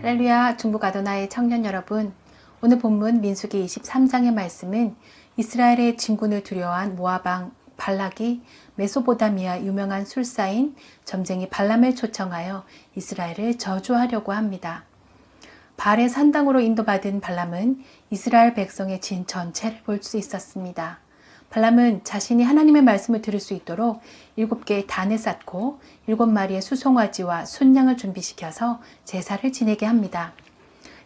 할렐루야, 중국 아도나의 청년 여러분, 오늘 본문 민수기 23장의 말씀은 이스라엘의 진군을 두려워한 모압 왕 발락이 메소보다미아 유명한 술사인 점쟁이 발람을 초청하여 이스라엘을 저주하려고 합니다. 발의 산당으로 인도받은 발람은 이스라엘 백성의 진 전체를 볼 수 있었습니다. 발람은 자신이 하나님의 말씀을 들을 수 있도록 7개의 단을 쌓고 7마리의 수송아지와 순양을 준비시켜서 제사를 지내게 합니다.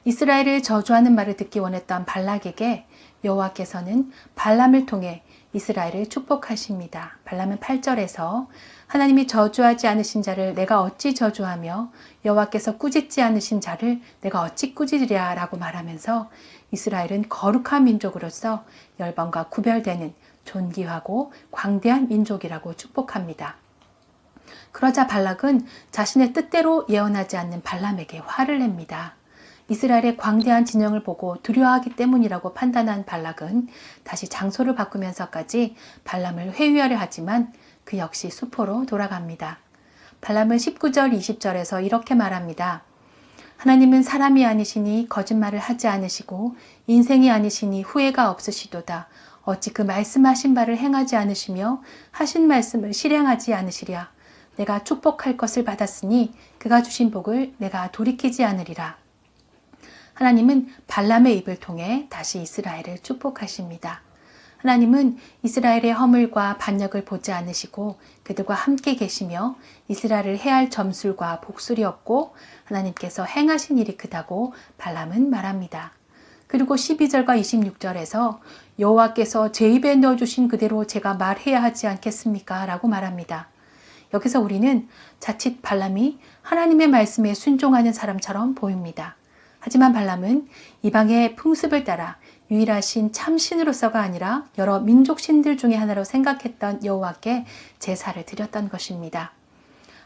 이스라엘을 저주하는 말을 듣기 원했던 발락에게 여호와께서는 발람을 통해 이스라엘을 축복하십니다. 발람은 8절에서 하나님이 저주하지 않으신 자를 내가 어찌 저주하며 여호와께서 꾸짖지 않으신 자를 내가 어찌 꾸짖으랴 라고 말하면서 이스라엘은 거룩한 민족으로서 열방과 구별되는 존귀하고 광대한 민족이라고 축복합니다. 그러자 발락은 자신의 뜻대로 예언하지 않는 발람에게 화를 냅니다. 이스라엘의 광대한 진영을 보고 두려워하기 때문이라고 판단한 발락은 다시 장소를 바꾸면서까지 발람을 회유하려 하지만 그 역시 수포로 돌아갑니다. 발람은 19절 20절에서 이렇게 말합니다. 하나님은 사람이 아니시니 거짓말을 하지 않으시고 인생이 아니시니 후회가 없으시도다. 어찌 그 말씀하신 바를 행하지 않으시며 하신 말씀을 실행하지 않으시랴. 내가 축복할 것을 받았으니 그가 주신 복을 내가 돌이키지 않으리라. 하나님은 발람의 입을 통해 다시 이스라엘을 축복하십니다. 하나님은 이스라엘의 허물과 반역을 보지 않으시고 그들과 함께 계시며 이스라엘을 해할 점술과 복술이 없고 하나님께서 행하신 일이 크다고 발람은 말합니다. 그리고 12절과 26절에서 여호와께서 제 입에 넣어주신 그대로 제가 말해야 하지 않겠습니까? 라고 말합니다. 여기서 우리는 자칫 발람이 하나님의 말씀에 순종하는 사람처럼 보입니다. 하지만 발람은 이방의 풍습을 따라 유일하신 참신으로서가 아니라 여러 민족 신들 중에 하나로 생각했던 여호와께 제사를 드렸던 것입니다.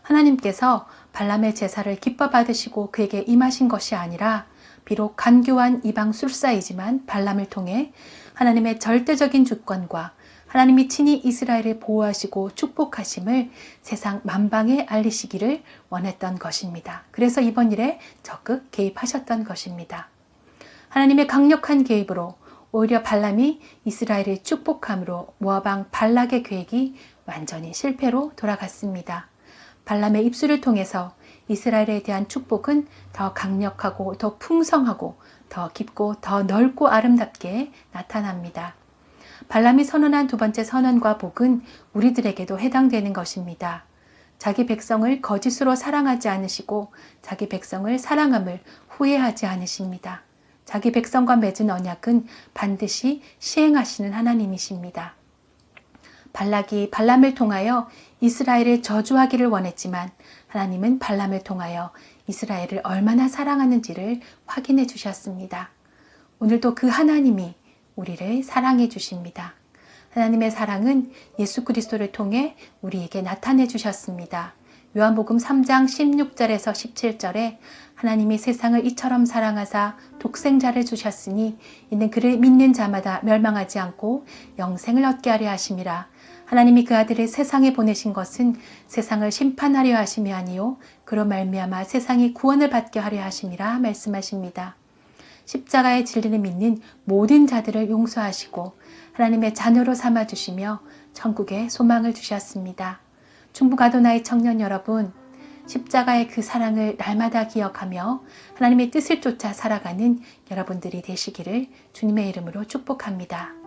하나님께서 발람의 제사를 기뻐 받으시고 그에게 임하신 것이 아니라 비록 간교한 이방 술사이지만 발람을 통해 하나님의 절대적인 주권과 하나님이 친히 이스라엘을 보호하시고 축복하심을 세상 만방에 알리시기를 원했던 것입니다. 그래서 이번 일에 적극 개입하셨던 것입니다. 하나님의 강력한 개입으로 오히려 발람이 이스라엘을 축복함으로 모압 왕 발락의 계획이 완전히 실패로 돌아갔습니다. 발람의 입술을 통해서 이스라엘에 대한 축복은 더 강력하고 더 풍성하고 더 깊고 더 넓고 아름답게 나타납니다. 발람이 선언한 두 번째 선언과 복은 우리들에게도 해당되는 것입니다. 자기 백성을 거짓으로 사랑하지 않으시고 자기 백성을 사랑함을 후회하지 않으십니다. 자기 백성과 맺은 언약은 반드시 시행하시는 하나님이십니다. 발락이 발람을 통하여 이스라엘을 저주하기를 원했지만 하나님은 발람을 통하여 이스라엘을 얼마나 사랑하는지를 확인해 주셨습니다. 오늘도 그 하나님이 우리를 사랑해 주십니다. 하나님의 사랑은 예수 그리스도를 통해 우리에게 나타내 주셨습니다. 요한복음 3장 16절에서 17절에 하나님이 세상을 이처럼 사랑하사 독생자를 주셨으니 이는 그를 믿는 자마다 멸망하지 않고 영생을 얻게 하려 하심이라. 하나님이 그 아들을 세상에 보내신 것은 세상을 심판하려 하심이 아니요 그로 말미암아 세상이 구원을 받게 하려 하심이라 말씀하십니다. 십자가의 진리를 믿는 모든 자들을 용서하시고 하나님의 자녀로 삼아주시며 천국에 소망을 주셨습니다. 중국 아도나의 청년 여러분, 십자가의 그 사랑을 날마다 기억하며 하나님의 뜻을 쫓아 살아가는 여러분들이 되시기를 주님의 이름으로 축복합니다.